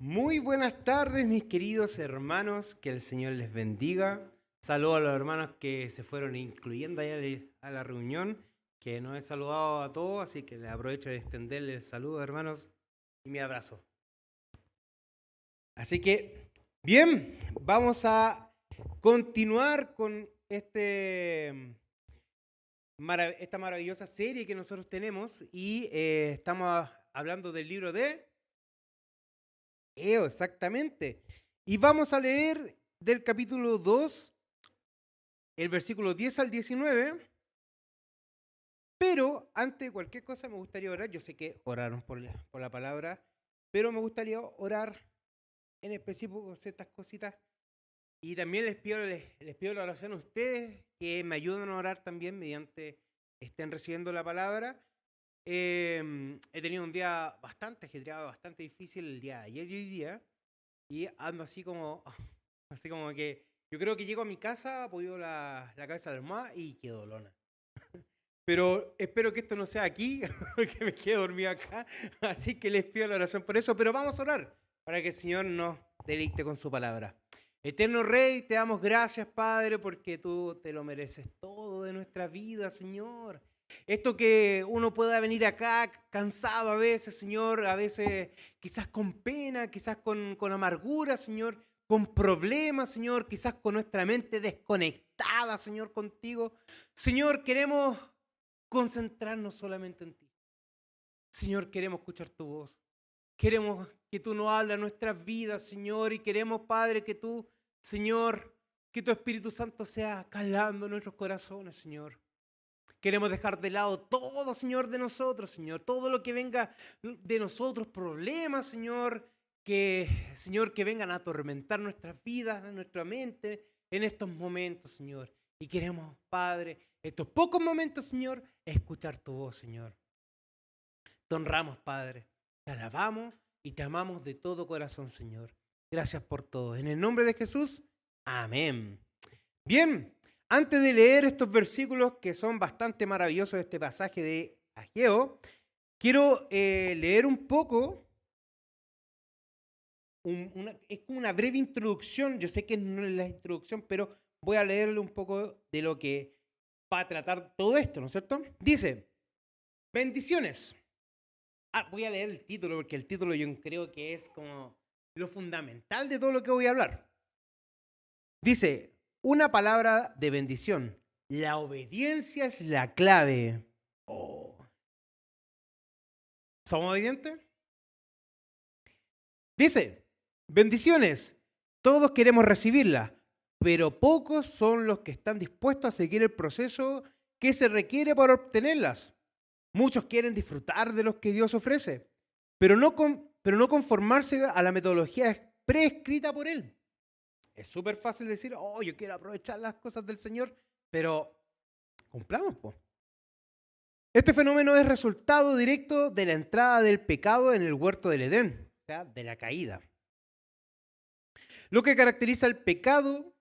Muy buenas tardes, mis queridos hermanos, que el Señor les bendiga. Saludo a los hermanos que se fueron incluyendo ahí a la reunión, que no he saludado a todos, así que les aprovecho de extenderles el saludo, hermanos, y mi abrazo. Así que, bien, vamos a continuar con esta maravillosa serie que nosotros tenemos y estamos hablando del libro de exactamente. Y vamos a leer del capítulo 2, el versículo 10 al 19. Pero antes de cualquier cosa me gustaría orar. Yo sé que oraron por la palabra, pero me gustaría orar en específico con ciertas cositas. Y también les pido la oración a ustedes, que me ayuden a orar también mediante estén recibiendo la palabra. He tenido un día bastante ajetreado, bastante difícil el día de ayer y hoy día. Y ando así como que yo creo que llego a mi casa, apoyo la cabeza a la almohada y quedo lona. Pero espero que esto no sea aquí, que me quede dormido acá. Así que les pido la oración por eso. Pero vamos a orar para que el Señor nos deleite con su palabra. Eterno Rey, te damos gracias, Padre, porque tú te lo mereces todo de nuestra vida, Señor. Esto que uno pueda venir acá cansado a veces, Señor, a veces quizás con pena, quizás con amargura, Señor, con problemas, Señor, quizás con nuestra mente desconectada, Señor, contigo. Señor, queremos concentrarnos solamente en ti. Señor, queremos escuchar tu voz. Queremos que tú nos hables a nuestras vidas, Señor, y queremos, Padre, que tú, Señor, que tu Espíritu Santo sea calando nuestros corazones, Señor. Queremos dejar de lado todo, Señor, de nosotros, Señor. Todo lo que venga de nosotros, problemas, Señor, que vengan a atormentar nuestras vidas, nuestra mente en estos momentos, Señor. Y queremos, Padre, estos pocos momentos, Señor, escuchar tu voz, Señor. Te honramos, Padre. Te alabamos y te amamos de todo corazón, Señor. Gracias por todo. En el nombre de Jesús, amén. Bien, antes de leer estos versículos que son bastante maravillosos de este pasaje de Ageo, quiero leer un poco, es como una breve introducción. Yo sé que no es la introducción, pero voy a leerle un poco de lo que va a tratar todo esto, ¿no es cierto? Dice, bendiciones. Voy a leer el título porque el título yo creo que es como lo fundamental de todo lo que voy a hablar. Dice, una palabra de bendición. La obediencia es la clave. Oh. ¿Somos obedientes? Dice, bendiciones. Todos queremos recibirla, pero pocos son los que están dispuestos a seguir el proceso que se requiere para obtenerlas. Muchos quieren disfrutar de lo que Dios ofrece, pero no conformarse a la metodología prescrita por Él. Es súper fácil decir, oh, yo quiero aprovechar las cosas del Señor, pero cumplamos, po. Este fenómeno es resultado directo de la entrada del pecado en el huerto del Edén, o sea, de la caída. Lo que caracteriza el pecado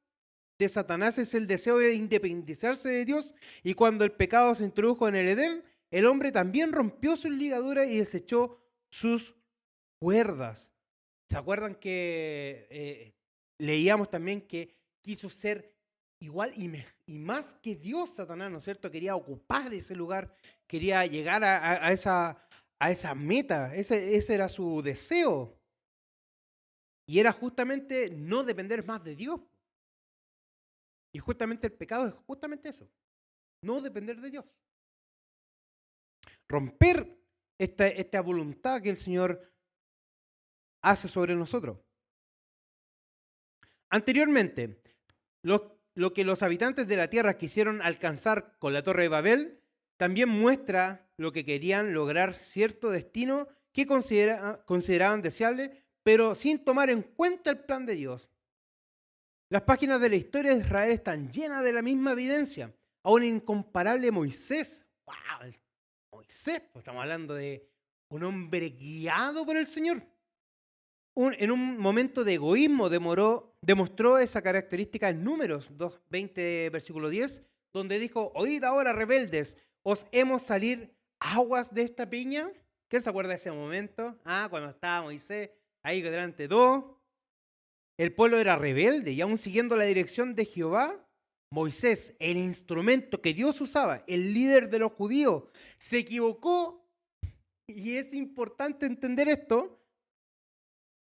de Satanás es el deseo de independizarse de Dios, y cuando el pecado se introdujo en el Edén, el hombre también rompió sus ligaduras y desechó sus cuerdas. ¿Se acuerdan que leíamos también que quiso ser igual y más que Dios, Satanás, ¿no es cierto? Quería ocupar ese lugar, quería llegar a esa meta, ese era su deseo. Y era justamente no depender más de Dios. Y justamente el pecado es justamente eso, no depender de Dios. Romper esta voluntad que el Señor hace sobre nosotros. Anteriormente, lo que los habitantes de la tierra quisieron alcanzar con la Torre de Babel también muestra lo que querían lograr cierto destino que consideraban deseable, pero sin tomar en cuenta el plan de Dios. Las páginas de la historia de Israel están llenas de la misma evidencia. A un incomparable Moisés. ¡Wow! Moisés, pues estamos hablando de un hombre guiado por el Señor. En un momento de egoísmo demostró esa característica en Números 20, versículo 10, donde dijo, oíd ahora rebeldes, ¿os hemos salir aguas de esta piña? ¿Quién se acuerda de ese momento? Cuando estaba Moisés ahí delante de todo. El pueblo era rebelde y aún siguiendo la dirección de Jehová, Moisés, el instrumento que Dios usaba, el líder de los judíos, se equivocó. Y es importante entender esto.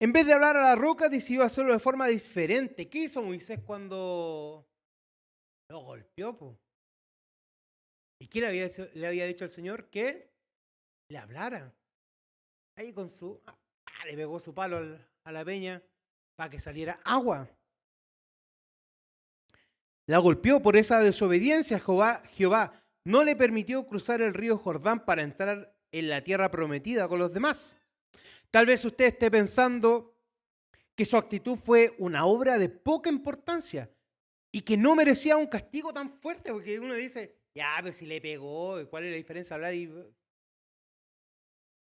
En vez de hablar a la roca, decidió hacerlo de forma diferente. ¿Qué hizo Moisés cuando lo golpeó, po? ¿Y qué le había dicho al Señor? Que le hablara. Ahí con le pegó su palo a la peña para que saliera agua. La golpeó por esa desobediencia. Jehová no le permitió cruzar el río Jordán para entrar en la tierra prometida con los demás. Tal vez usted esté pensando que su actitud fue una obra de poca importancia y que no merecía un castigo tan fuerte, porque uno dice, ya, pues si le pegó, ¿cuál es la diferencia hablar? Y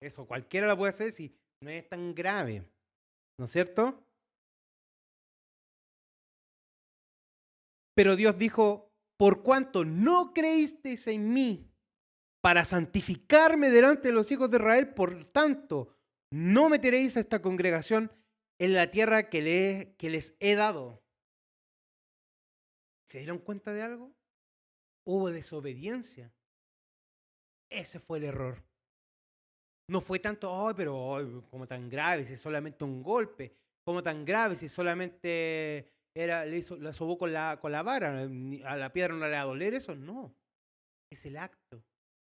eso, cualquiera lo puede hacer si no es tan grave, ¿no es cierto? Pero Dios dijo, por cuanto no creísteis en mí para santificarme delante de los hijos de Israel, por tanto, no meteréis a esta congregación en la tierra que les he dado. ¿Se dieron cuenta de algo? Hubo desobediencia. Ese fue el error. No fue tanto, como tan grave, si es solamente un golpe, como tan grave, si solamente la sobó con la vara, a la piedra no le va a doler eso, no. Es el acto,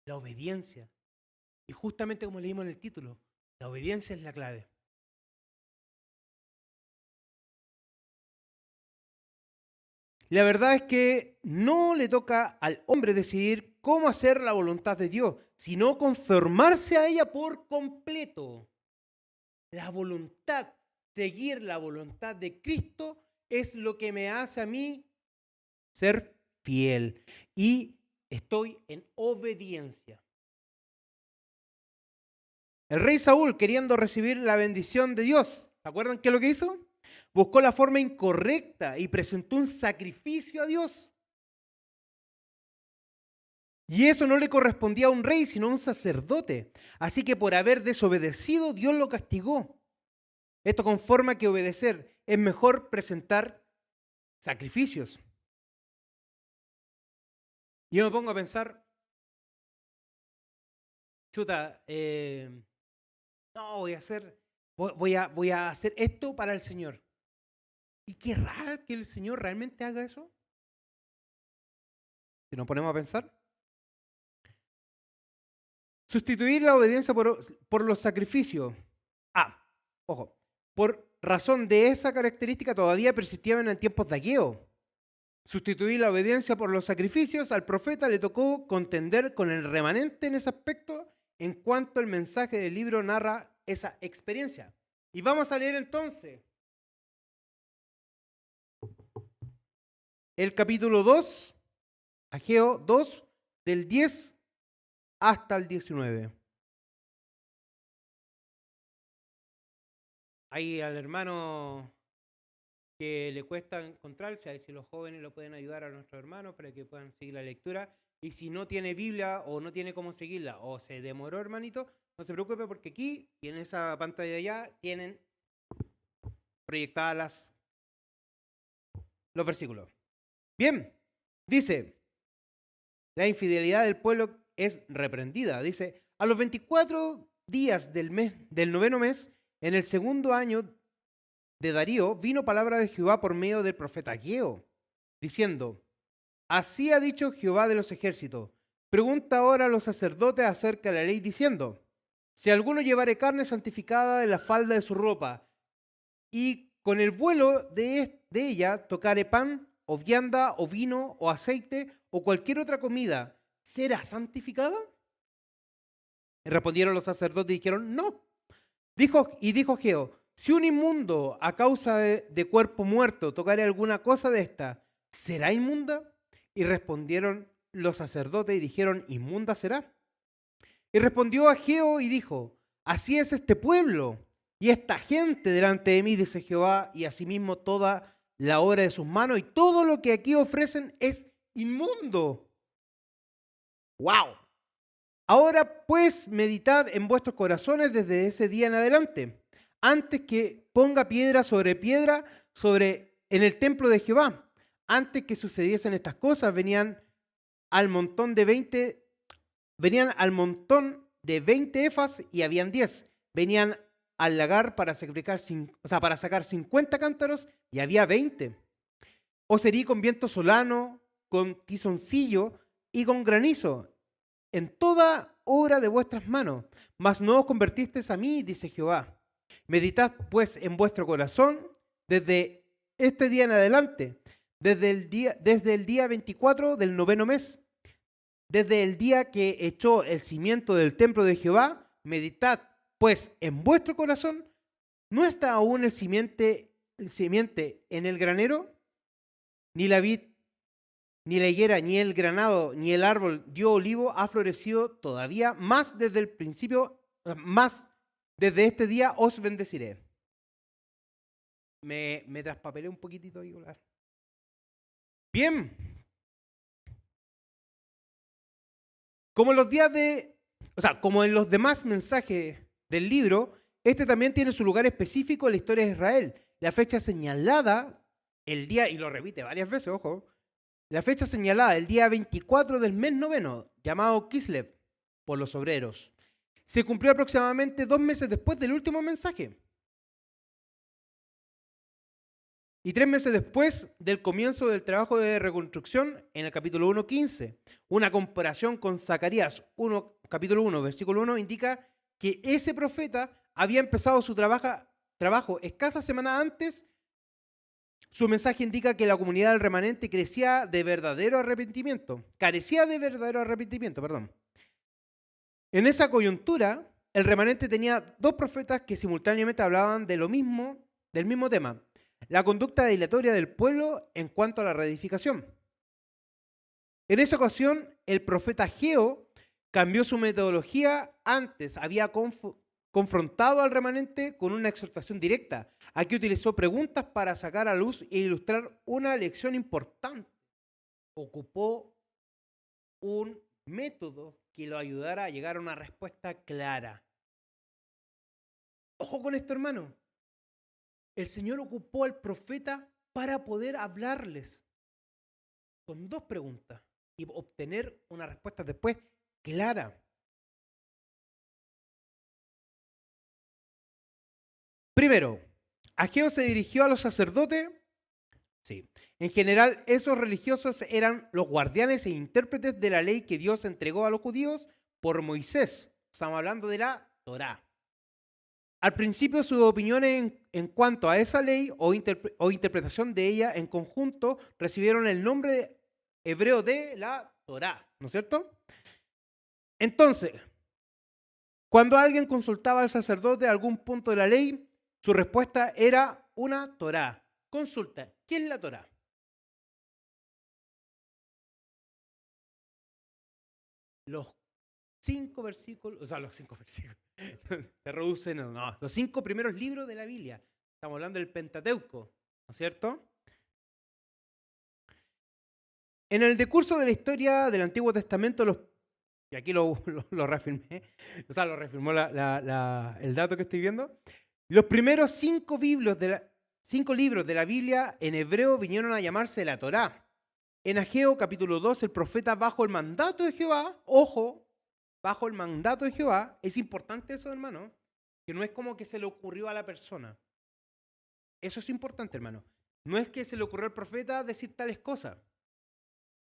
la obediencia. Y justamente como leímos en el título, la obediencia es la clave. La verdad es que no le toca al hombre decidir cómo hacer la voluntad de Dios, sino conformarse a ella por completo. La voluntad, seguir la voluntad de Cristo es lo que me hace a mí ser fiel. Y estoy en obediencia. El rey Saúl, queriendo recibir la bendición de Dios, ¿se acuerdan qué es lo que hizo? Buscó la forma incorrecta y presentó un sacrificio a Dios. Y eso no le correspondía a un rey, sino a un sacerdote. Así que por haber desobedecido, Dios lo castigó. Esto conforma que obedecer es mejor presentar sacrificios. Y yo me pongo a pensar, chuta, no, voy a hacer esto para el Señor. Y qué raro que el Señor realmente haga eso. Si nos ponemos a pensar. Sustituir la obediencia por los sacrificios. Ojo, por razón de esa característica todavía persistían en tiempos de Ageo. Sustituir la obediencia por los sacrificios, al profeta le tocó contender con el remanente en ese aspecto en cuanto el mensaje del libro narra esa experiencia. Y vamos a leer entonces el capítulo 2, Ageo 2, del 10 hasta el 19. Ahí al hermano que le cuesta encontrarse, a ver si los jóvenes lo pueden ayudar a nuestros hermanos para que puedan seguir la lectura. Y si no tiene Biblia o no tiene cómo seguirla o se demoró, hermanito, no se preocupe porque aquí y en esa pantalla de allá tienen proyectadas los versículos. Bien, dice, la infidelidad del pueblo es reprendida. Dice, a los 24 días del noveno mes, en el segundo año de Darío, vino palabra de Jehová por medio del profeta Ageo, diciendo, así ha dicho Jehová de los ejércitos, pregunta ahora a los sacerdotes acerca de la ley, diciendo, si alguno llevare carne santificada de la falda de su ropa, y con el vuelo de ella tocare pan, o vianda, o vino, o aceite, o cualquier otra comida, ¿será santificada? Y respondieron los sacerdotes y dijeron, no. Dijo Ageo, si un inmundo a causa de cuerpo muerto tocare alguna cosa de esta, ¿será inmunda? Y respondieron los sacerdotes y dijeron, inmunda será. Y respondió Ageo y dijo, así es este pueblo y esta gente delante de mí, dice Jehová, y asimismo toda la obra de sus manos, y todo lo que aquí ofrecen es inmundo. ¡Wow! Ahora pues meditad en vuestros corazones desde ese día en adelante. antes que ponga piedra en el templo de Jehová. Antes que sucediesen estas cosas, venían al montón de 20 efas y habían 10. Venían al lagar para sacar 50 cántaros y había 20. Os herí con viento solano, con tizoncillo y con granizo, en toda obra de vuestras manos, mas no os convertisteis a mí, dice Jehová. Meditad pues en vuestro corazón desde este día en adelante, desde el día 24 del 9º mes, desde el día que echó el cimiento del templo de Jehová. Meditad pues en vuestro corazón, ¿no está aún el simiente en el granero? Ni la vid, ni la higuera, ni el granado, ni el árbol dio olivo ha florecido todavía, más desde el principio, más desde este día os bendeciré. Me traspapelé un poquitito ahí. Bien. Como en los demás mensajes del libro, este también tiene su lugar específico en la historia de Israel. La fecha señalada, el día, y lo repite varias veces, ojo, la fecha señalada, el día 24 del mes noveno, llamado Kislev por los obreros, se cumplió aproximadamente 2 meses después del último mensaje. Y 3 meses después del comienzo del trabajo de reconstrucción en el capítulo 1:15. Una comparación con Zacarías capítulo 1, versículo 1, indica que ese profeta había empezado su trabajo escasas semanas antes. Su mensaje indica que la comunidad del remanente carecía de verdadero arrepentimiento. En esa coyuntura, el remanente tenía 2 profetas que simultáneamente hablaban del mismo tema: la conducta dilatoria del pueblo en cuanto a la reedificación. En esa ocasión, el profeta Ageo cambió su metodología. Antes había confrontado al remanente con una exhortación directa. Aquí utilizó preguntas para sacar a luz e ilustrar una lección importante. Ocupó un método que lo ayudara a llegar a una respuesta clara. Ojo con esto, hermano. El Señor ocupó al profeta para poder hablarles con 2 preguntas y obtener una respuesta después clara. Primero, Ageo se dirigió a los sacerdotes. Sí. En general, esos religiosos eran los guardianes e intérpretes de la ley que Dios entregó a los judíos por Moisés. Estamos hablando de la Torá. Al principio, sus opiniones en cuanto a esa ley o interpretación de ella en conjunto recibieron el nombre hebreo de la Torá, ¿no es cierto? Entonces, cuando alguien consultaba al sacerdote algún punto de la ley, su respuesta era una Torá. Consulta, ¿qué es la Torá? Los 5 versículos, se reducen, los 5 primeros libros de la Biblia. Estamos hablando del Pentateuco, ¿no es cierto? En el decurso de la historia del Antiguo Testamento, y aquí lo reafirmé, lo reafirmó el dato que estoy viendo, los primeros 5 libros de la Biblia en hebreo vinieron a llamarse la Torá. En Ageo capítulo 2, el profeta bajo el mandato de Jehová, ojo, bajo el mandato de Jehová, es importante eso, hermano, que no es como que se le ocurrió a la persona. Eso es importante, hermano. No es que se le ocurrió al profeta decir tales cosas.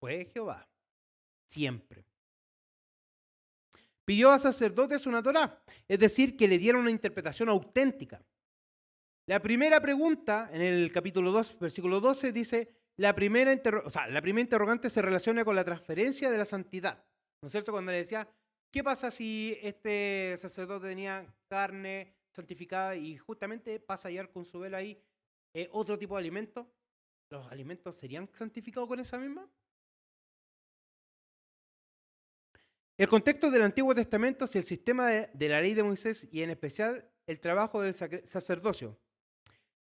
Fue Jehová, siempre. Pidió a sacerdotes una Torá, es decir, que le dieran una interpretación auténtica. La primera pregunta, en el capítulo 2, versículo 12, dice, la primera interrogante se relaciona con la transferencia de la santidad. ¿No es cierto? Cuando le decía, ¿qué pasa si este sacerdote tenía carne santificada y justamente pasa a hallar con su velo ahí otro tipo de alimento? ¿Los alimentos serían santificados con esa misma? El contexto del Antiguo Testamento es el sistema de la ley de Moisés y en especial el trabajo del sacerdocio.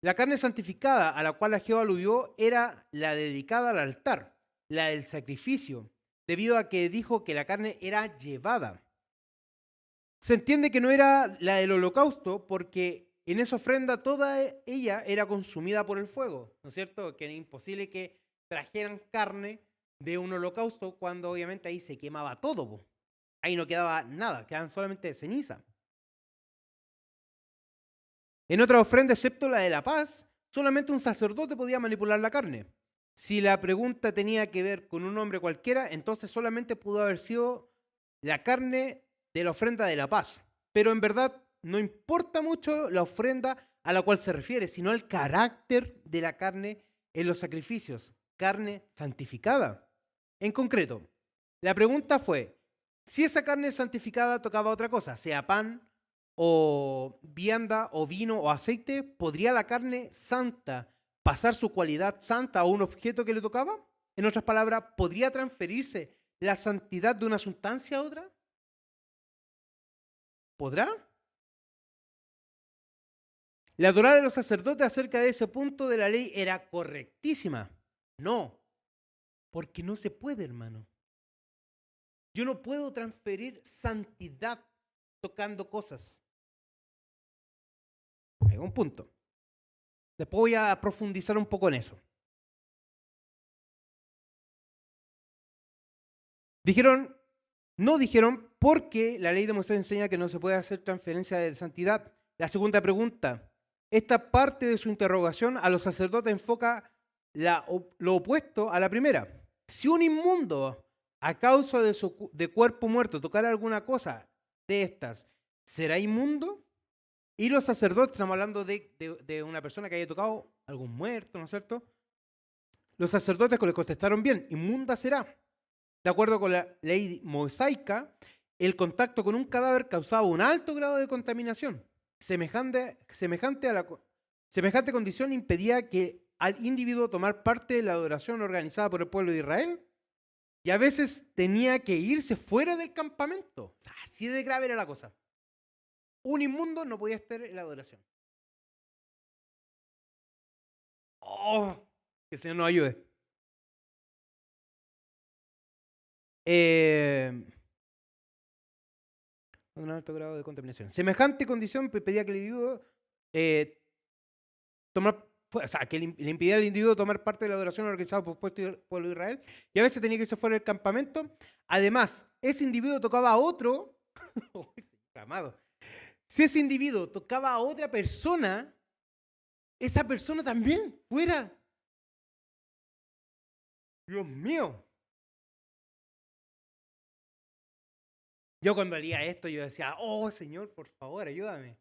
La carne santificada a la cual Ageo aludió era la dedicada al altar, la del sacrificio, debido a que dijo que la carne era llevada. Se entiende que no era la del holocausto porque en esa ofrenda toda ella era consumida por el fuego, ¿no es cierto? Que era imposible que trajeran carne de un holocausto cuando obviamente ahí se quemaba todo, po. Ahí no quedaba nada, quedaban solamente ceniza. En otra ofrenda, excepto la de la paz, solamente un sacerdote podía manipular la carne. Si la pregunta tenía que ver con un hombre cualquiera, entonces solamente pudo haber sido la carne de la ofrenda de la paz. Pero en verdad no importa mucho la ofrenda a la cual se refiere, sino el carácter de la carne en los sacrificios, carne santificada. En concreto, la pregunta fue, si esa carne santificada tocaba otra cosa, sea pan o vianda o vino o aceite, ¿podría la carne santa pasar su cualidad santa a un objeto que le tocaba? En otras palabras, ¿podría transferirse la santidad de una sustancia a otra? ¿Podrá? La Torá de los sacerdotes acerca de ese punto de la ley era correctísima. No, porque no se puede, hermano. Yo no puedo transferir santidad tocando cosas. Hay un punto. Después voy a profundizar un poco en eso. No dijeron porque la ley de Moisés enseña que no se puede hacer transferencia de santidad. La segunda pregunta, esta parte de su interrogación a los sacerdotes enfoca lo opuesto a la primera. Si un inmundo a causa de cuerpo muerto tocara alguna cosa de estas, ¿será inmundo? Y los sacerdotes, estamos hablando de una persona que haya tocado algún muerto, ¿no es cierto? Los sacerdotes le contestaron bien, inmunda será. De acuerdo con la ley mosaica, el contacto con un cadáver causaba un alto grado de contaminación. Semejante condición impedía que al individuo tomar parte de la adoración organizada por el pueblo de Israel y a veces tenía que irse fuera del campamento. O sea, así de grave era la cosa. Un inmundo no podía estar en la adoración. ¡Oh! Que el Señor nos ayude. Un alto grado de contaminación. Semejante condición pedía que el individuo que le impidía al individuo tomar parte de la adoración organizada por el pueblo de Israel, y a veces tenía que irse fuera del campamento. Además, ese individuo tocaba a otro, amado. Si ese individuo tocaba a otra persona, esa persona también fuera. Dios mío. Yo cuando leía esto, yo decía, oh Señor, por favor, ayúdame.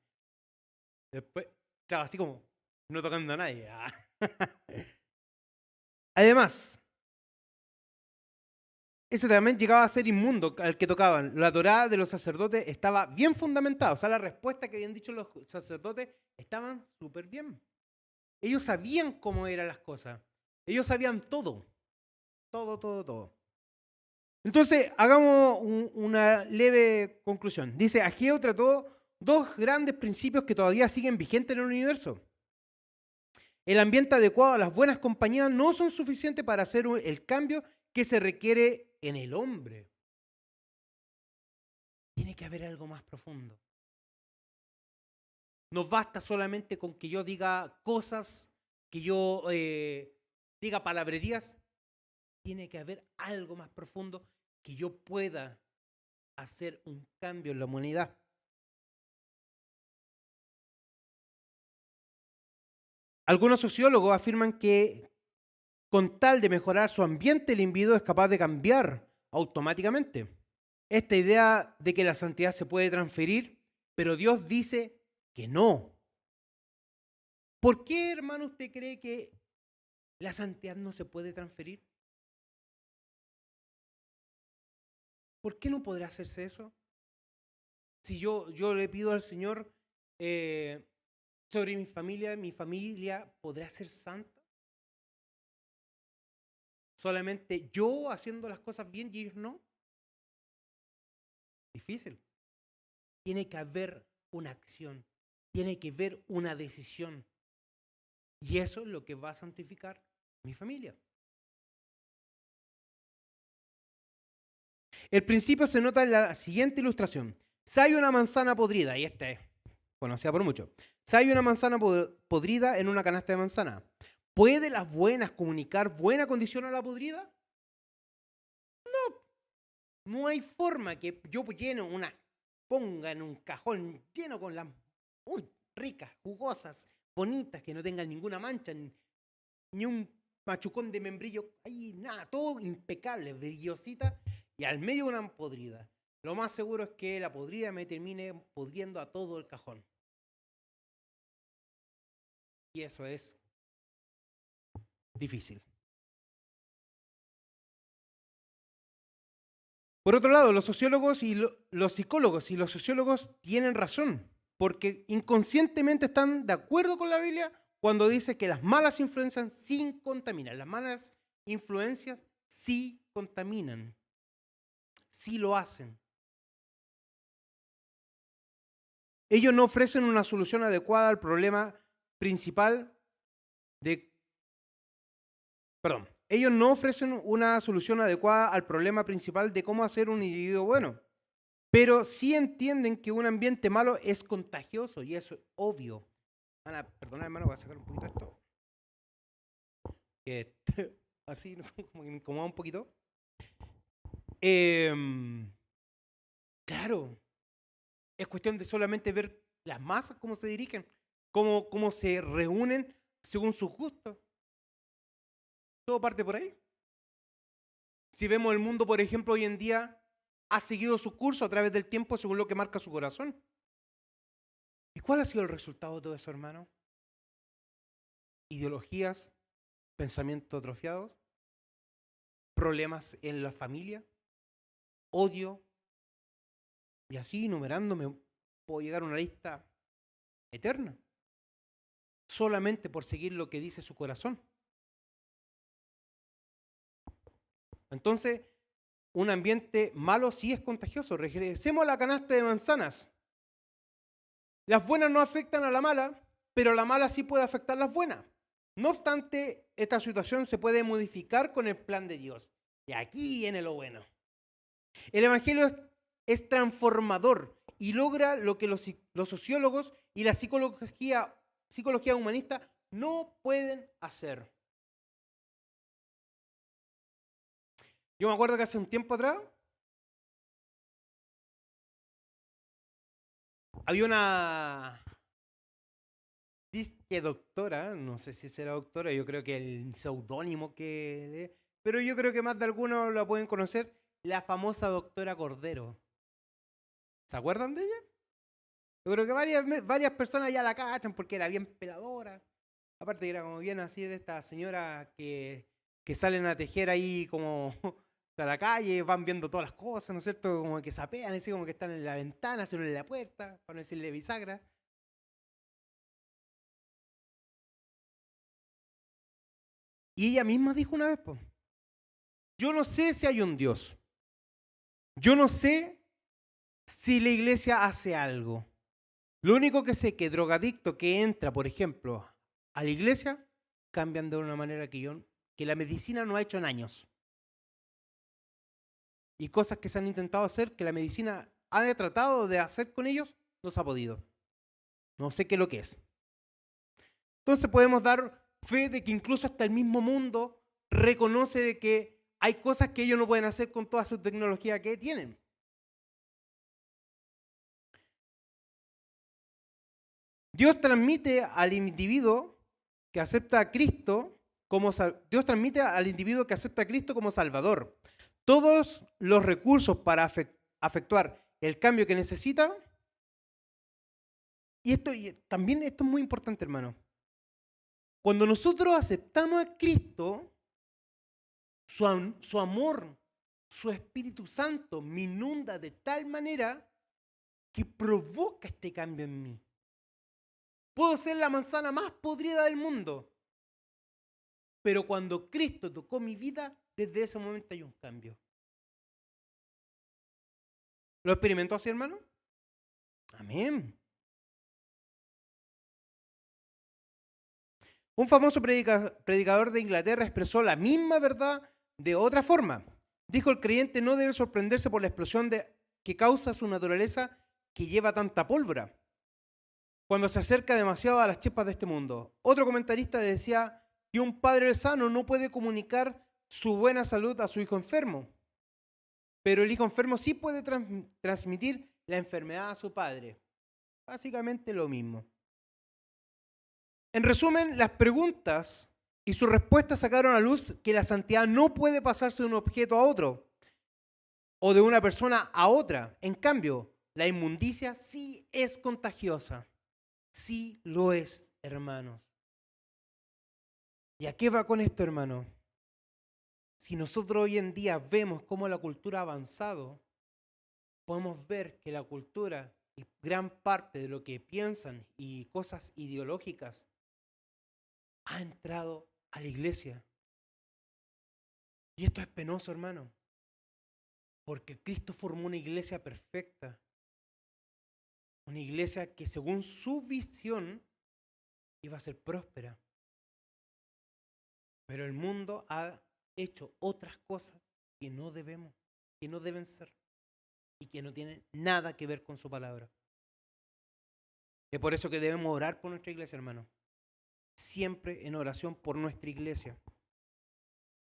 Después, estaba así como, no tocando a nadie. Además, ese también llegaba a ser inmundo al que tocaban. La Torá de los sacerdotes estaba bien fundamentada. O sea, la respuesta que habían dicho los sacerdotes estaban súper bien. Ellos sabían cómo eran las cosas. Ellos sabían todo. Todo. Entonces, hagamos una leve conclusión. Dice, Ageo trató dos grandes principios que todavía siguen vigentes en el universo. El ambiente adecuado a las buenas compañías no son suficientes para hacer el cambio que se requiere en el hombre. Tiene que haber algo más profundo. No basta solamente con que yo diga cosas, que yo diga palabrerías. Tiene que haber algo más profundo que yo pueda hacer un cambio en la humanidad. Algunos sociólogos afirman que con tal de mejorar su ambiente, el individuo es capaz de cambiar automáticamente. Esta idea de que la santidad se puede transferir, pero Dios dice que no. ¿Por qué, hermano, usted cree que la santidad no se puede transferir? ¿Por qué no podrá hacerse eso? Si yo le pido al Señor sobre mi familia podrá ser santa. Solamente yo haciendo las cosas bien y ellos no. Difícil. Tiene que haber una acción, tiene que haber una decisión. Y eso es lo que va a santificar mi familia. El principio se nota en la siguiente ilustración. Si hay una manzana podrida, y esta es conocida por muchos. Si hay una manzana podrida en una canasta de manzana, ¿puede las buenas comunicar buena condición a la podrida? No hay forma que yo ponga en un cajón lleno con las ricas, jugosas, bonitas, que no tengan ninguna mancha, ni un machucón de membrillo, ahí nada, todo impecable, brillosita, y al medio una podrida. Lo más seguro es que la podrida me termine podriendo a todo el cajón. Y eso es difícil. Por otro lado, los sociólogos y los psicólogos y los sociólogos tienen razón, porque inconscientemente están de acuerdo con la Biblia cuando dice que las malas influencias sí contaminan. Las malas influencias sí contaminan, sí lo hacen. Ellos no ofrecen una solución adecuada al problema principal ellos no ofrecen una solución adecuada al problema principal de cómo hacer un individuo bueno, pero sí entienden que un ambiente malo es contagioso y eso es obvio. Perdona, hermano, voy a sacar un poquito esto. Así como que me incomoda un poquito. Claro, es cuestión de solamente ver las masas, cómo se dirigen, cómo se reúnen según sus gustos. Todo parte por ahí. Si vemos el mundo, por ejemplo, hoy en día ha seguido su curso a través del tiempo según lo que marca su corazón. ¿Y cuál ha sido el resultado de todo eso, hermano? Ideologías, pensamientos atrofiados, problemas en la familia, odio, y así enumerándome puedo llegar a una lista eterna, solamente por seguir lo que dice su corazón. Entonces, un ambiente malo sí es contagioso. Regresemos a la canasta de manzanas. Las buenas no afectan a la mala, pero la mala sí puede afectar a las buenas. No obstante, esta situación se puede modificar con el plan de Dios. Y aquí viene lo bueno. El Evangelio es transformador y logra lo que los sociólogos y la psicología humanista no pueden hacer. Yo me acuerdo que hace un tiempo atrás había una disque doctora, no sé si será doctora, yo creo que el seudónimo que pero yo creo que más de algunos la pueden conocer, la famosa doctora Cordero. ¿Se acuerdan de ella? Yo creo que varias personas ya la cachan porque era bien peladora. Aparte que era como bien así de esta señora que salen a tejer ahí como a la calle, van viendo todas las cosas, ¿no es cierto? Como que sapean, así como que están en la ventana, se en la puerta, para no decirle bisagra. Y ella misma dijo una vez, pues, yo no sé si hay un Dios. Yo no sé si la iglesia hace algo. Lo único que sé que drogadicto que entra, por ejemplo, a la iglesia, cambian de una manera que la medicina no ha hecho en años. Y cosas que se han intentado hacer, que la medicina ha tratado de hacer con ellos, no se ha podido. No sé qué es lo que es. Entonces podemos dar fe de que incluso hasta el mismo mundo reconoce de que hay cosas que ellos no pueden hacer con toda su tecnología que tienen. Dios transmite al individuo que acepta a Cristo como Salvador todos los recursos para efectuar el cambio que necesita. Y también esto es muy importante, hermano. Cuando nosotros aceptamos a Cristo, su amor, su Espíritu Santo me inunda de tal manera que provoca este cambio en mí. Puedo ser la manzana más podrida del mundo, pero cuando Cristo tocó mi vida, desde ese momento hay un cambio. ¿Lo experimentó así, hermano? Amén. Un famoso predicador de Inglaterra expresó la misma verdad de otra forma. Dijo: el creyente no debe sorprenderse por la explosión que causa su naturaleza que lleva tanta pólvora. cuando se acerca demasiado a las chispas de este mundo. Otro comentarista decía que un padre sano no puede comunicar su buena salud a su hijo enfermo, pero el hijo enfermo sí puede transmitir la enfermedad a su padre. Básicamente lo mismo. En resumen, las preguntas y sus respuestas sacaron a luz que la santidad no puede pasarse de un objeto a otro o de una persona a otra. En cambio, la inmundicia sí es contagiosa. Sí lo es, hermanos. ¿Y a qué va con esto, hermano? Si nosotros hoy en día vemos cómo la cultura ha avanzado, podemos ver que la cultura y gran parte de lo que piensan y cosas ideológicas ha entrado a la iglesia. Y esto es penoso, hermano, porque Cristo formó una iglesia perfecta, una iglesia que según su visión iba a ser próspera. Pero el mundo ha hecho otras cosas que no debemos, que no deben ser y que no tienen nada que ver con su palabra. Es por eso que debemos orar por nuestra iglesia, hermano. Siempre en oración por nuestra iglesia.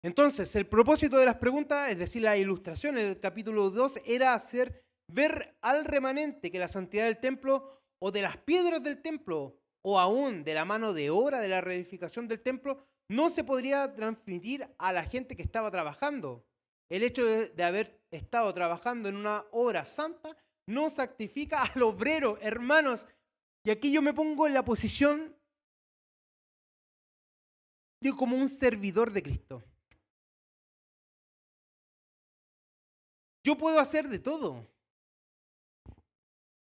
Entonces, el propósito de las preguntas, es decir, la ilustración en el capítulo 2, era hacer ver al remanente que la santidad del templo o de las piedras del templo o aún de la mano de obra de la reedificación del templo no se podría transmitir a la gente que estaba trabajando. El hecho de haber estado trabajando en una obra santa no santifica al obrero, hermanos. Y aquí yo me pongo en la posición de como un servidor de Cristo. Yo puedo hacer de todo.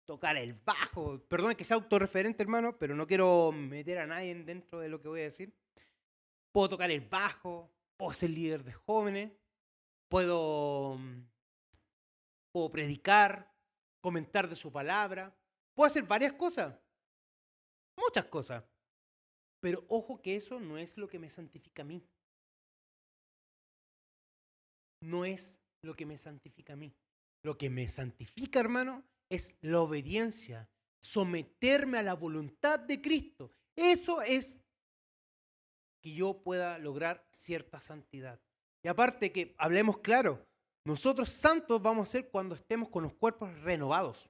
Tocar el bajo, perdón que sea autorreferente, hermano, pero no quiero meter a nadie dentro de lo que voy a decir. Puedo tocar el bajo, puedo ser líder de jóvenes, puedo predicar, comentar de su palabra, puedo hacer varias cosas, muchas cosas. Pero ojo que eso no es lo que me santifica a mí. No es lo que me santifica a mí. Lo que me santifica, hermano, es la obediencia, someterme a la voluntad de Cristo. Eso es que yo pueda lograr cierta santidad. Y aparte que hablemos claro, nosotros santos vamos a ser cuando estemos con los cuerpos renovados.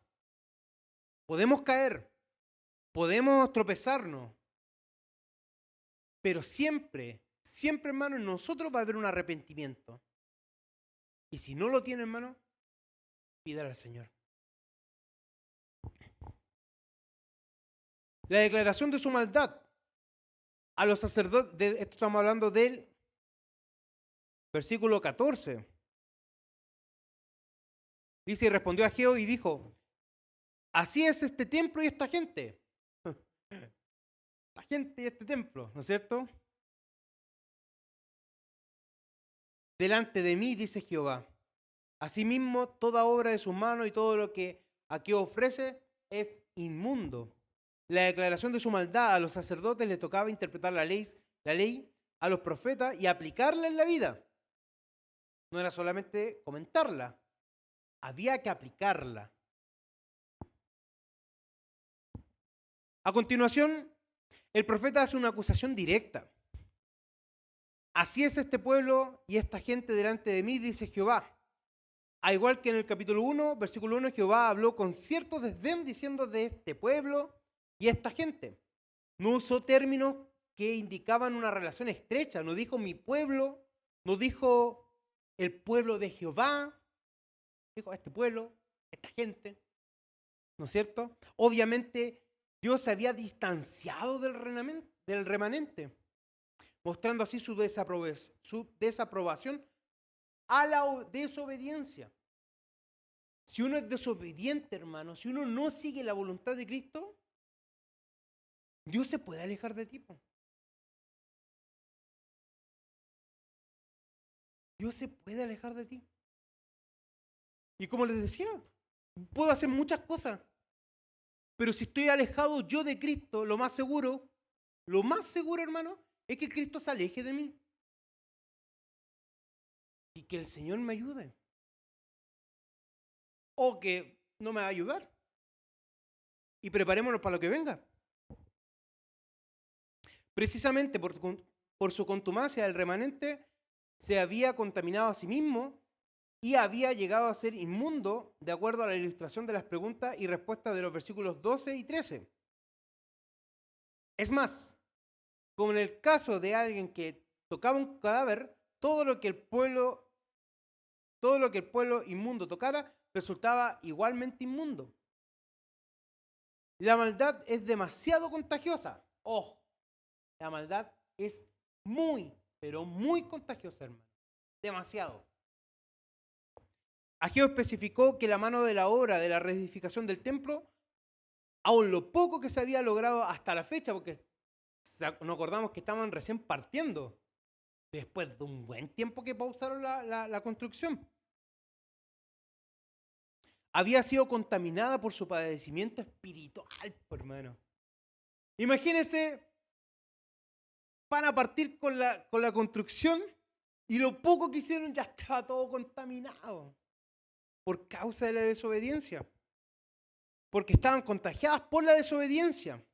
Podemos caer, podemos tropezarnos, pero siempre, siempre, hermano, en nosotros va a haber un arrepentimiento. Y si no lo tiene, hermano, pídale al Señor. La declaración de su maldad a los sacerdotes, esto estamos hablando del versículo 14. Dice, y respondió Ageo y dijo, así es este templo y esta gente. La gente y este templo, ¿no es cierto? Delante de mí, dice Jehová. Asimismo, toda obra de sus manos y todo lo que Ageo ofrece es inmundo. La declaración de su maldad a los sacerdotes les tocaba interpretar la ley a los profetas y aplicarla en la vida. No era solamente comentarla, había que aplicarla. A continuación, el profeta hace una acusación directa. Así es este pueblo y esta gente delante de mí, dice Jehová. A igual que en el capítulo 1, versículo 1, Jehová habló con cierto desdén diciendo de este pueblo y esta gente. No usó términos que indicaban una relación estrecha. No dijo mi pueblo, no dijo el pueblo de Jehová. Dijo este pueblo, esta gente. ¿No es cierto? Obviamente Dios se había distanciado del remanente, mostrando así su desaprobación a la desobediencia. Si uno es desobediente, hermano, si uno no sigue la voluntad de Cristo, Dios se puede alejar de ti. Dios se puede alejar de ti. Y como les decía, puedo hacer muchas cosas, pero si estoy alejado yo de Cristo, lo más seguro, hermano, es que Cristo se aleje de mí. Y que el Señor me ayude. O que no me va a ayudar. Y preparémonos para lo que venga. Precisamente por su contumacia, el remanente se había contaminado a sí mismo y había llegado a ser inmundo, de acuerdo a la ilustración de las preguntas y respuestas de los versículos 12 y 13. Es más, como en el caso de alguien que tocaba un cadáver, todo lo que el pueblo inmundo tocara resultaba igualmente inmundo. La maldad es demasiado contagiosa. Ojo, la maldad es muy, pero muy contagiosa, hermano. Demasiado. Ageo especificó que la mano de la obra de la reedificación del templo, aun lo poco que se había logrado hasta la fecha, porque nos acordamos que estaban recién partiendo, después de un buen tiempo que pausaron la construcción, había sido contaminada por su padecimiento espiritual, hermano. Imagínense, van a partir con la construcción y lo poco que hicieron ya estaba todo contaminado por causa de la desobediencia, porque estaban contagiadas por la desobediencia.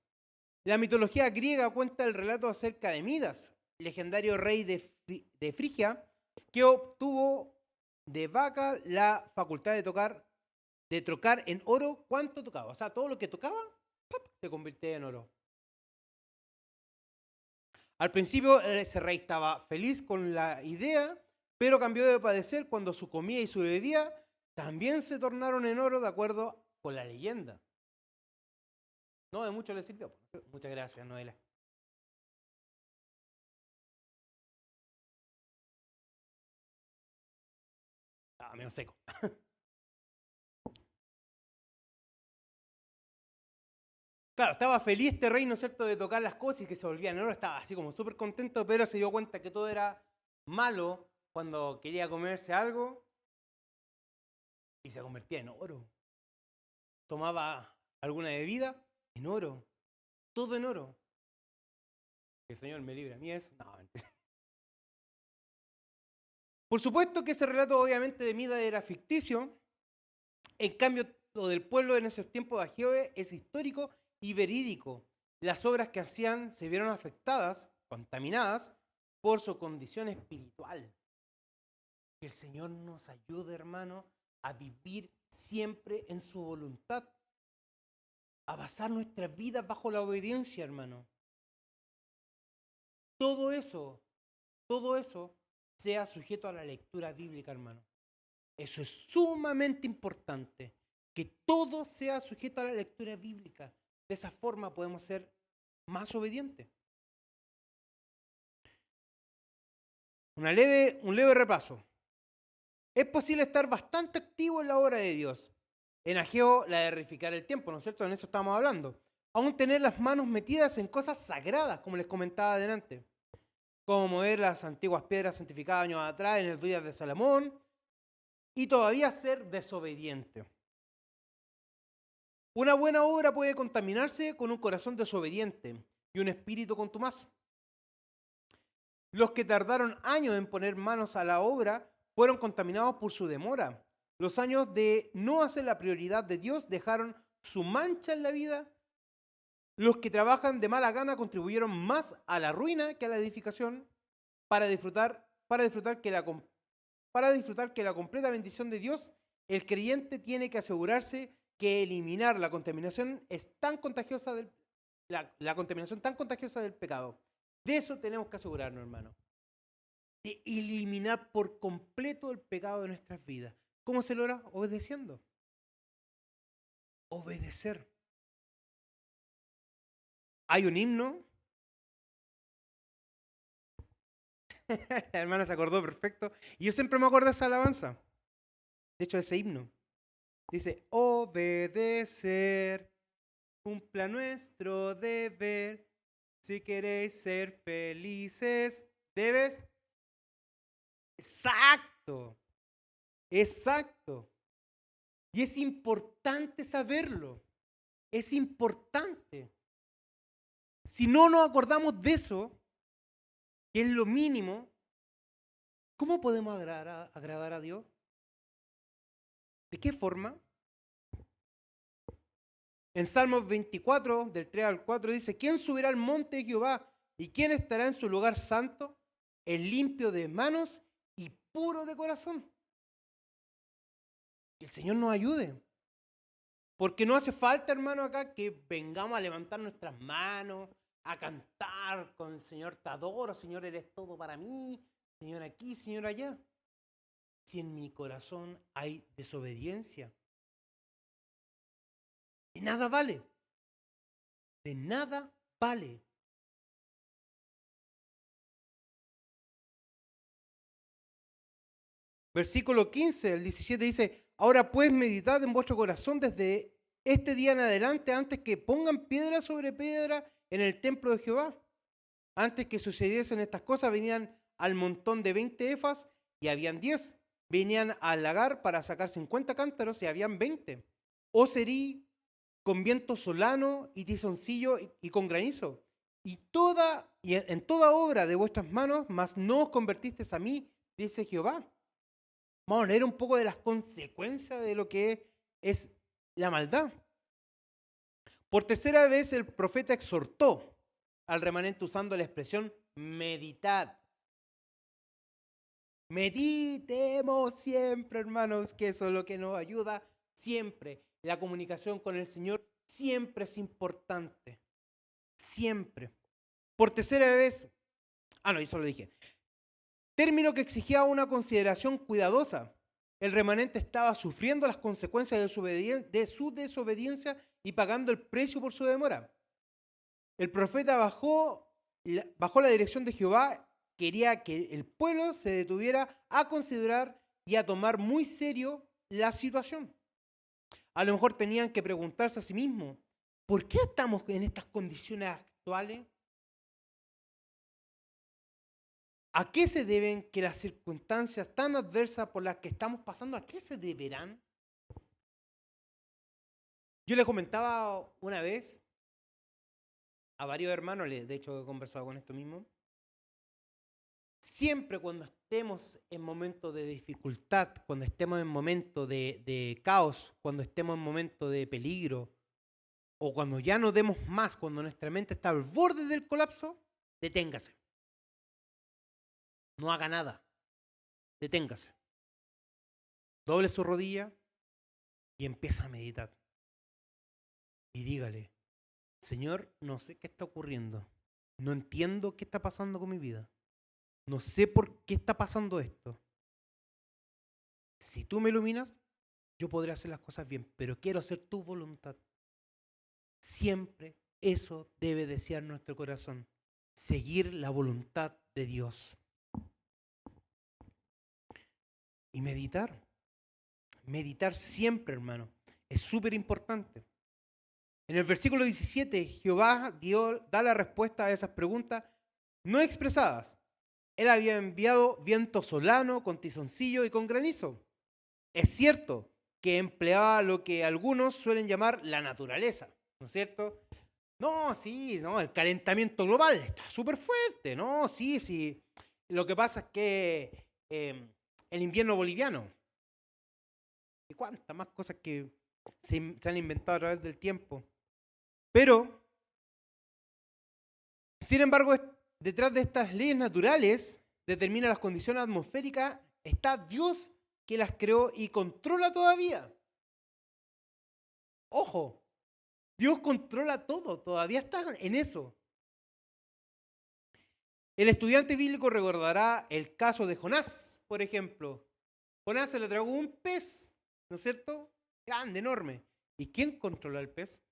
La mitología griega cuenta el relato acerca de Midas, legendario rey de Frigia, que obtuvo de Baca la facultad de trocar en oro cuanto tocaba. O sea, todo lo que tocaba ¡pap!, se convertía en oro. Al principio ese rey estaba feliz con la idea, pero cambió de padecer cuando su comida y su bebida también se tornaron en oro de acuerdo con la leyenda. No, de mucho le sirvió. Muchas gracias, Noela. Estaba medio seco. Claro, estaba feliz este rey, ¿no es cierto?, de tocar las cosas y que se volvían en oro. Estaba así como súper contento, pero se dio cuenta que todo era malo cuando quería comerse algo y se convertía en oro. Tomaba alguna bebida en oro, todo en oro. Que el Señor me libre a mí es... No, mentira. Por supuesto que ese relato obviamente de Midas era ficticio. En cambio, lo del pueblo en esos tiempos de Ageo es histórico y verídico. Las obras que hacían se vieron afectadas, contaminadas, por su condición espiritual. Que el Señor nos ayude, hermano, a vivir siempre en su voluntad, a basar nuestras vidas bajo la obediencia, hermano. Todo eso sea sujeto a la lectura bíblica, hermano. Eso es sumamente importante, que todo sea sujeto a la lectura bíblica. De esa forma podemos ser más obedientes. Un leve repaso. Es posible estar bastante activo en la obra de Dios. En Ageo, la de reificar el tiempo, ¿no es cierto? En eso estamos hablando. Aún tener las manos metidas en cosas sagradas, como les comentaba adelante. Como mover las antiguas piedras santificadas años atrás en el día de Salomón. Y todavía ser desobediente. Una buena obra puede contaminarse con un corazón desobediente y un espíritu contumaz. Los que tardaron años en poner manos a la obra fueron contaminados por su demora. Los años de no hacer la prioridad de Dios dejaron su mancha en la vida. Los que trabajan de mala gana contribuyeron más a la ruina que a la edificación. Para disfrutar que la completa bendición de Dios, el creyente tiene que asegurarse que eliminar la contaminación la contaminación tan contagiosa del pecado. De eso tenemos que asegurarnos, hermano. De eliminar por completo el pecado de nuestras vidas. ¿Cómo se logra? Obedeciendo. Obedecer. Hay un himno. La hermana se acordó perfecto. Y yo siempre me acuerdo de esa alabanza. De hecho, de ese himno. Dice, obedecer, cumpla nuestro deber. Si queréis ser felices, debes. Exacto. Exacto. Y es importante saberlo. Es importante. Si no nos acordamos de eso, que es lo mínimo, ¿cómo podemos agradar a Dios? ¿De qué forma? En Salmos 24, del 3 al 4, dice, ¿quién subirá al monte de Jehová? ¿Y quién estará en su lugar santo? El limpio de manos y puro de corazón. Que el Señor nos ayude. Porque no hace falta, hermano, acá que vengamos a levantar nuestras manos, a cantar con el Señor, te adoro, Señor, eres todo para mí, Señor aquí, Señor allá. Si en mi corazón hay desobediencia, de nada vale. De nada vale. Versículo 15, el 17 dice, ahora pues meditad en vuestro corazón desde este día en adelante, antes que pongan piedra sobre piedra en el templo de Jehová. Antes que sucediesen estas cosas, venían al montón de 20 efas y habían 10. Venían al lagar para sacar 50 cántaros y habían 20. O serí con viento solano y tizoncillo y con granizo. Y en toda obra de vuestras manos, mas no os convertisteis a mí, dice Jehová. Vamos a leer un poco de las consecuencias de lo que es la maldad. Por tercera vez el profeta exhortó al remanente usando la expresión meditad. Meditemos siempre, hermanos, que eso es lo que nos ayuda siempre. La comunicación con el Señor siempre es importante. Siempre. Por tercera vez, eso lo dije. Término que exigía una consideración cuidadosa. El remanente estaba sufriendo las consecuencias de su desobediencia y pagando el precio por su demora. El profeta bajó la dirección de Jehová, quería que el pueblo se detuviera a considerar y a tomar muy serio la situación. A lo mejor tenían que preguntarse a sí mismos, ¿por qué estamos en estas condiciones actuales? ¿A qué se deben que las circunstancias tan adversas por las que estamos pasando, a qué se deberán? Yo le comentaba una vez a varios hermanos, de hecho he conversado con esto mismo, siempre cuando estemos en momentos de dificultad, cuando estemos en momentos de caos, cuando estemos en momentos de peligro, o cuando ya no demos más, cuando nuestra mente está al borde del colapso, deténgase. No haga nada. Deténgase. Doble su rodilla y empieza a meditar. Y dígale, Señor, no sé qué está ocurriendo. No entiendo qué está pasando con mi vida. No sé por qué está pasando esto. Si tú me iluminas, yo podré hacer las cosas bien, pero quiero hacer tu voluntad. Siempre eso debe desear nuestro corazón. Seguir la voluntad de Dios. Y meditar. Meditar siempre, hermano. Es súper importante. En el versículo 17, Jehová da la respuesta a esas preguntas no expresadas. Él había enviado viento solano, con tizoncillo y con granizo. Es cierto que empleaba lo que algunos suelen llamar la naturaleza, ¿no es cierto? No, sí, no, el calentamiento global está súper fuerte, no, sí. Lo que pasa es que el invierno boliviano, y cuántas más cosas que se han inventado a través del tiempo. Pero, sin embargo, detrás de estas leyes naturales, determina las condiciones atmosféricas, está Dios que las creó y controla todavía. Ojo, Dios controla todo, todavía está en eso. El estudiante bíblico recordará el caso de Jonás, por ejemplo. Jonás se le tragó un pez, ¿no es cierto? Grande, enorme. ¿Y quién controló el pez?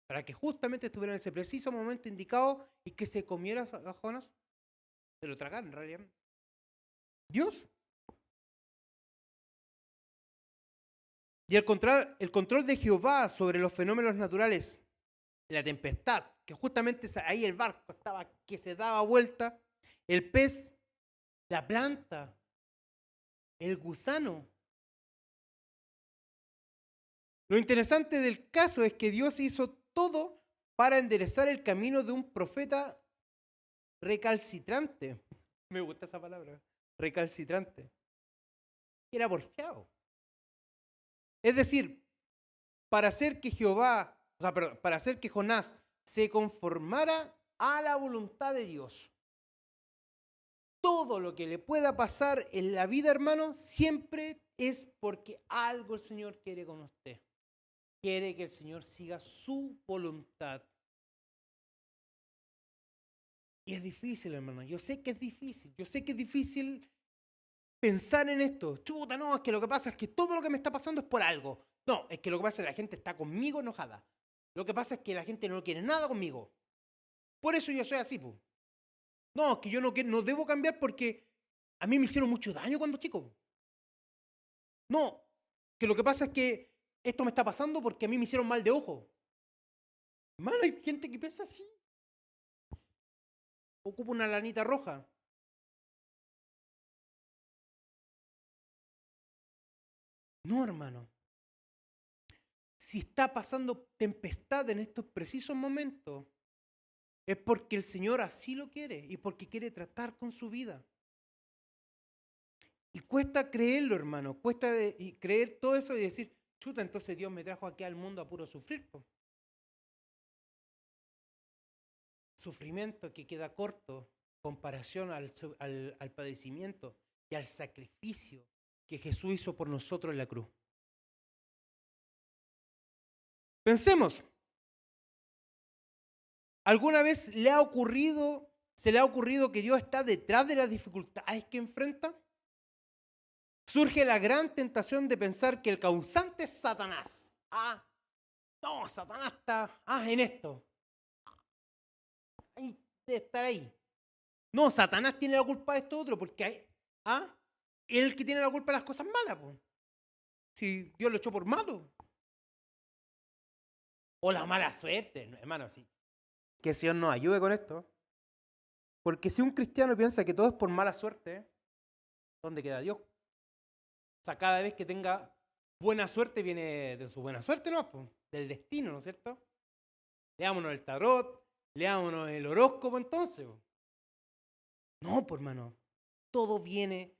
Para que justamente estuviera en ese preciso momento indicado y que se comiera a Jonás. Se lo tragaron en realidad. Dios. Y el control de Jehová sobre los fenómenos naturales, la tempestad, que justamente ahí el barco estaba que se daba vuelta, el pez, la planta, el gusano. Lo interesante del caso es que Dios hizo todo para enderezar el camino de un profeta recalcitrante. Me gusta esa palabra, recalcitrante. Era porfiado. Es decir, para hacer que para hacer que Jonás se conformara a la voluntad de Dios. Todo lo que le pueda pasar en la vida, hermano, siempre es porque algo el Señor quiere con usted. Quiere que el Señor siga su voluntad. Y es difícil, hermano. Yo sé que es difícil. Yo sé que es difícil pensar en esto. Chuta, no, es que lo que pasa es que todo lo que me está pasando es por algo. No, es que lo que pasa es que la gente está conmigo enojada. Lo que pasa es que la gente no quiere nada conmigo. Por eso yo soy así, pues. No, es que yo no debo cambiar porque a mí me hicieron mucho daño cuando chico. No, que lo que pasa es que esto me está pasando porque a mí me hicieron mal de ojo. Hermano, hay gente que piensa así. Ocupa una lanita roja. No, hermano. Si está pasando tempestad en estos precisos momentos, es porque el Señor así lo quiere y porque quiere tratar con su vida. Y cuesta creerlo, hermano. Cuesta creer todo eso y decir, chuta, entonces Dios me trajo aquí al mundo a puro sufrir. Po. Sufrimiento que queda corto en comparación al padecimiento y al sacrificio que Jesús hizo por nosotros en la cruz. Pensemos, ¿alguna vez se le ha ocurrido que Dios está detrás de las dificultades que enfrenta? Surge la gran tentación de pensar que el causante es Satanás. No, Satanás está en esto. Ahí debe estar ahí. No, Satanás tiene la culpa de esto otro, porque él es el que tiene la culpa de las cosas malas. Po. Si Dios lo echó por malo. O la mala suerte, hermano, sí. Que el Señor nos ayude con esto. Porque si un cristiano piensa que todo es por mala suerte, ¿dónde queda Dios? O sea, cada vez que tenga buena suerte viene de su buena suerte, ¿no? Pues, del destino, ¿no es cierto? Leámonos el tarot, leámonos el horóscopo entonces. No, pues hermano, todo viene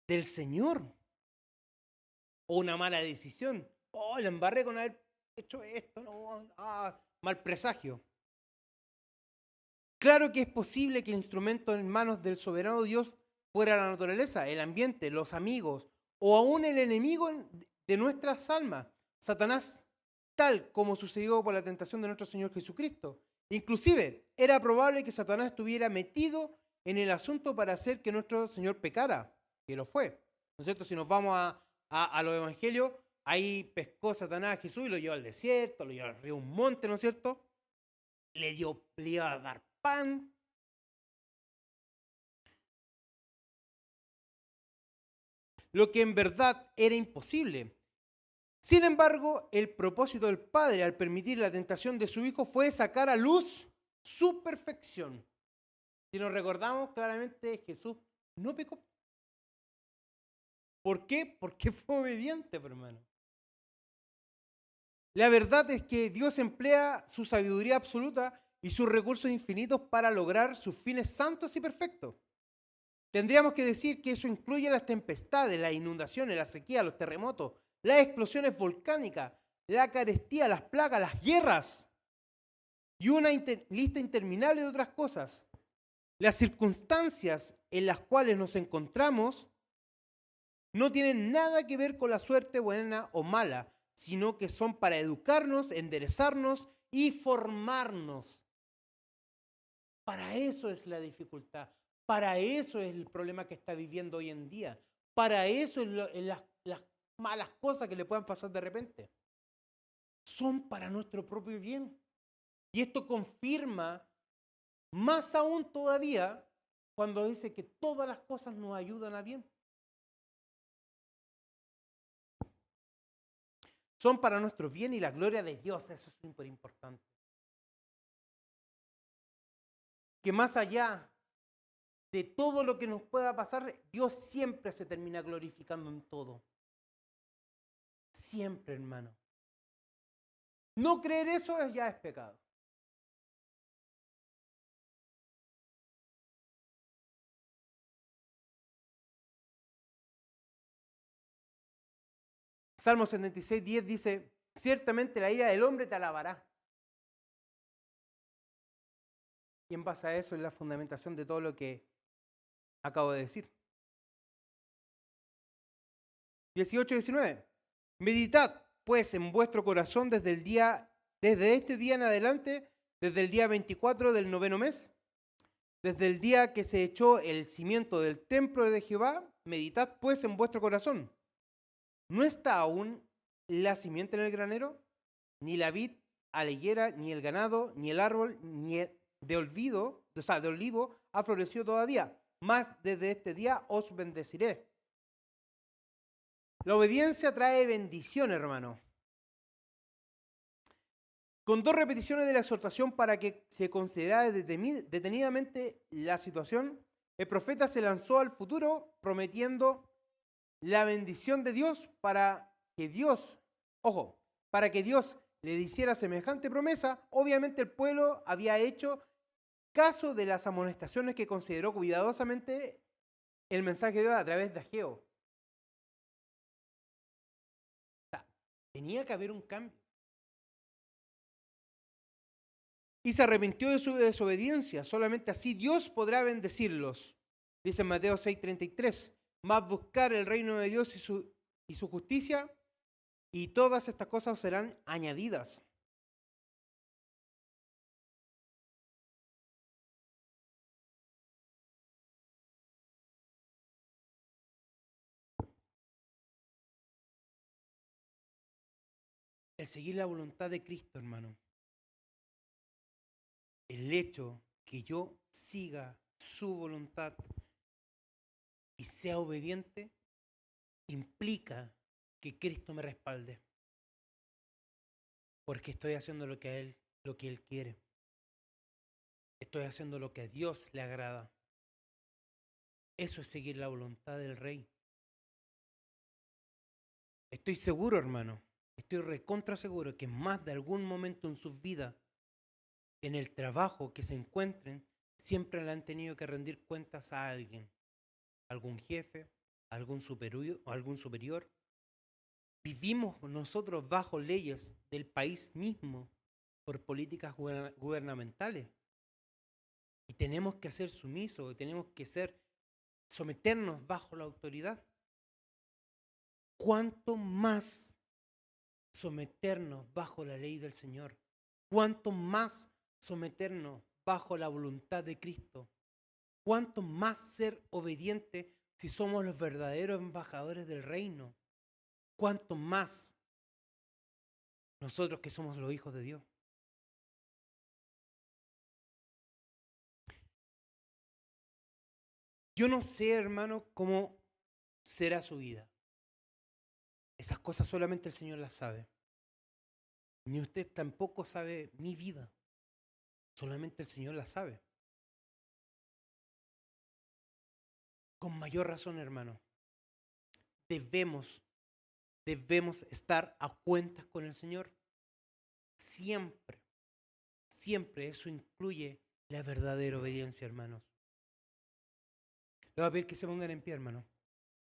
del Señor. O una mala decisión. Oh, la embarré con haber hecho esto, no, mal presagio. Claro que es posible que el instrumento en manos del soberano Dios fuera la naturaleza, el ambiente, los amigos o aún el enemigo de nuestras almas, Satanás, tal como sucedió por la tentación de nuestro Señor Jesucristo. Inclusive, era probable que Satanás estuviera metido en el asunto para hacer que nuestro Señor pecara, que lo fue. ¿No es cierto? Si nos vamos a los evangelios, ahí pescó Satanás a Jesús y lo llevó al desierto, lo llevó al río, un monte, ¿no es cierto? Le iba a dar pan. Lo que en verdad era imposible. Sin embargo, el propósito del Padre al permitir la tentación de su Hijo fue sacar a luz su perfección. Si nos recordamos claramente, Jesús no pecó. ¿Por qué? Porque fue obediente, hermano. La verdad es que Dios emplea su sabiduría absoluta y sus recursos infinitos para lograr sus fines santos y perfectos. Tendríamos que decir que eso incluye las tempestades, las inundaciones, la sequía, los terremotos, las explosiones volcánicas, la carestía, las plagas, las guerras y una lista interminable de otras cosas. Las circunstancias en las cuales nos encontramos no tienen nada que ver con la suerte buena o mala, sino que son para educarnos, enderezarnos y formarnos. Para eso es la dificultad. Para eso es el problema que está viviendo hoy en día. Para eso es las malas cosas que le puedan pasar de repente. Son para nuestro propio bien. Y esto confirma más aún todavía cuando dice que todas las cosas nos ayudan a bien. Son para nuestro bien y la gloria de Dios. Eso es súper importante. Que más allá de todo lo que nos pueda pasar, Dios siempre se termina glorificando en todo. Siempre, hermano. No creer eso ya es pecado. Salmo 76:10 dice, ciertamente la ira del hombre te alabará. Y en base a eso es la fundamentación de todo lo que acabo de decir. 18-19. Meditad, pues, en vuestro corazón desde este día en adelante, desde el día 24 del 9º mes, desde el día que se echó el cimiento del templo de Jehová, meditad, pues, en vuestro corazón. ¿No está aún la simiente en el granero? Ni la vid a la higuera, ni el ganado, ni el árbol, de olivo ha florecido todavía. Mas desde este día os bendeciré. La obediencia trae bendición, hermano. Con 2 repeticiones de la exhortación para que se considerara detenidamente la situación, el profeta se lanzó al futuro prometiendo la bendición de Dios para que Dios le hiciera semejante promesa. Obviamente el pueblo había hecho caso de las amonestaciones que consideró cuidadosamente el mensaje de Dios a través de Ageo. Tenía que haber un cambio. Y se arrepintió de su desobediencia. Solamente así Dios podrá bendecirlos. Dice en Mateo 6:33. Mas buscar el reino de Dios y su justicia, y todas estas cosas serán añadidas. El seguir la voluntad de Cristo, hermano. El hecho que yo siga su voluntad y sea obediente implica que Cristo me respalde. Porque estoy haciendo lo que Él quiere. Estoy haciendo lo que a Dios le agrada. Eso es seguir la voluntad del Rey. Estoy seguro, hermano, estoy recontra seguro que más de algún momento en sus vidas, en el trabajo que se encuentren, siempre le han tenido que rendir cuentas a alguien, algún jefe, algún superior. Vivimos nosotros bajo leyes del país mismo por políticas gubernamentales y tenemos que ser sumisos, tenemos que someternos bajo la autoridad. ¿Cuánto más someternos bajo la ley del Señor? ¿Cuánto más someternos bajo la voluntad de Cristo? ¿Cuánto más ser obedientes si somos los verdaderos embajadores del reino? ¿Cuánto más nosotros que somos los hijos de Dios? Yo no sé, hermano, cómo será su vida. Esas cosas solamente el Señor las sabe. Ni usted tampoco sabe mi vida. Solamente el Señor la sabe. Con mayor razón, hermano, debemos estar a cuentas con el Señor. Siempre, siempre eso incluye la verdadera obediencia, hermanos. Le voy a pedir que se pongan en pie, hermano.